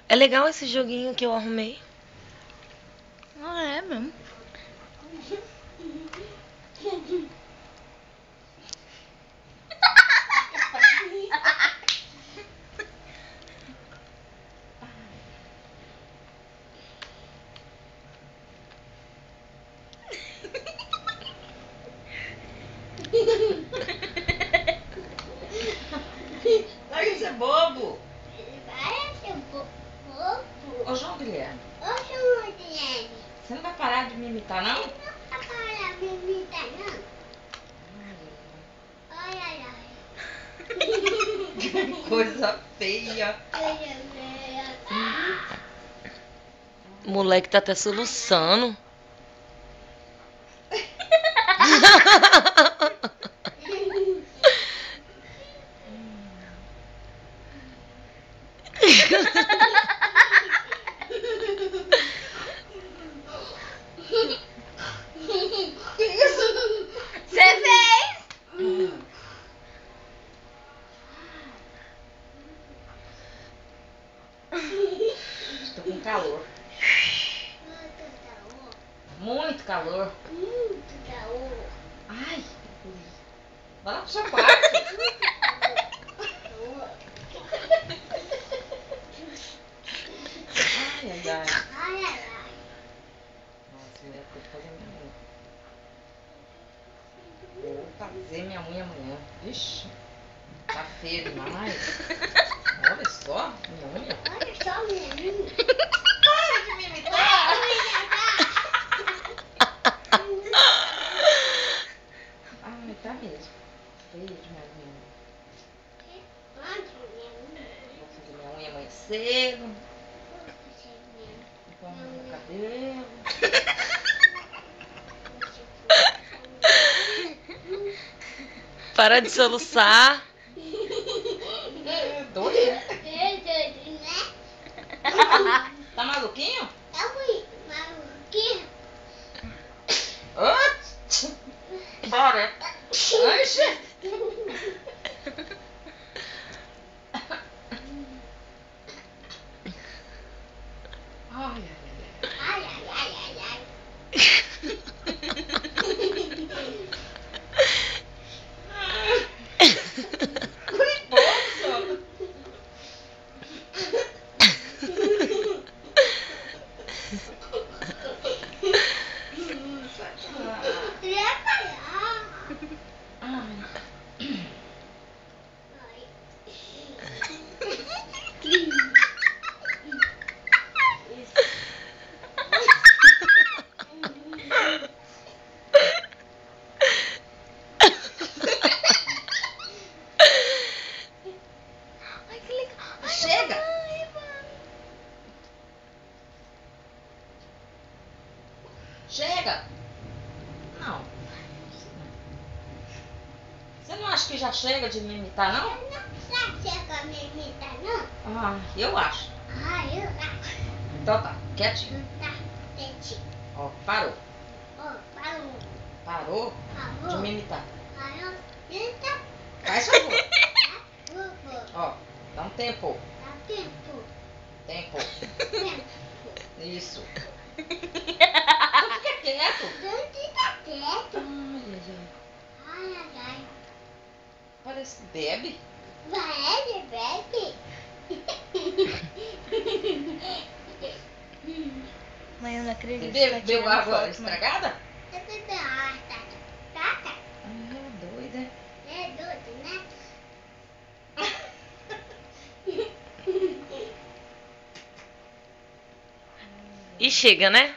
É legal esse joguinho que eu arrumei. Ah, é mesmo. Larga de ser bobo. Vai ser bobo. Ô, João Guilherme, Ô, João Guilherme, você não vai parar de me imitar, não? não tá para me imitar, não. Ai, ai, ai. Que coisa feia. O moleque tá até soluçando. Você fez? Tô com calor. Muito calor. Muito calor. Ai, vai lá pro seu quarto. Ai, ai, ai. Ai, ai, ai. Nossa, mulher, eu vou fazer minha unha. Vou fazer minha unha amanhã. Ixi, tá feio demais. Olha só, minha unha. Olha só, menino. Para de me imitar. Ai, tá mesmo. Feio demais minha unha. Vou fazer minha unha amanhã cedo. Vou arrumar meu cabelo. Para de soluçar. Doido? Tá maluquinho? Hã? Bora. Ancha. Ai, ai, ai. Perigoso. Ai, que legal. Ai, Chega. Chega. Não. Você não acha que já chega de me imitar, não? Ah, eu acho. Então tá, quietinho. Ó, parou. Parou de me imitar. Faz favor. Ó, dá um tempo. Tempo. Isso. Então fica quieto. Ai, ai, ai. Parece que bebe. Mãe, eu não Você acredito. bebeu Tá água foto, estragada? Tá. Ah, doida. É doido, né? E chega, né?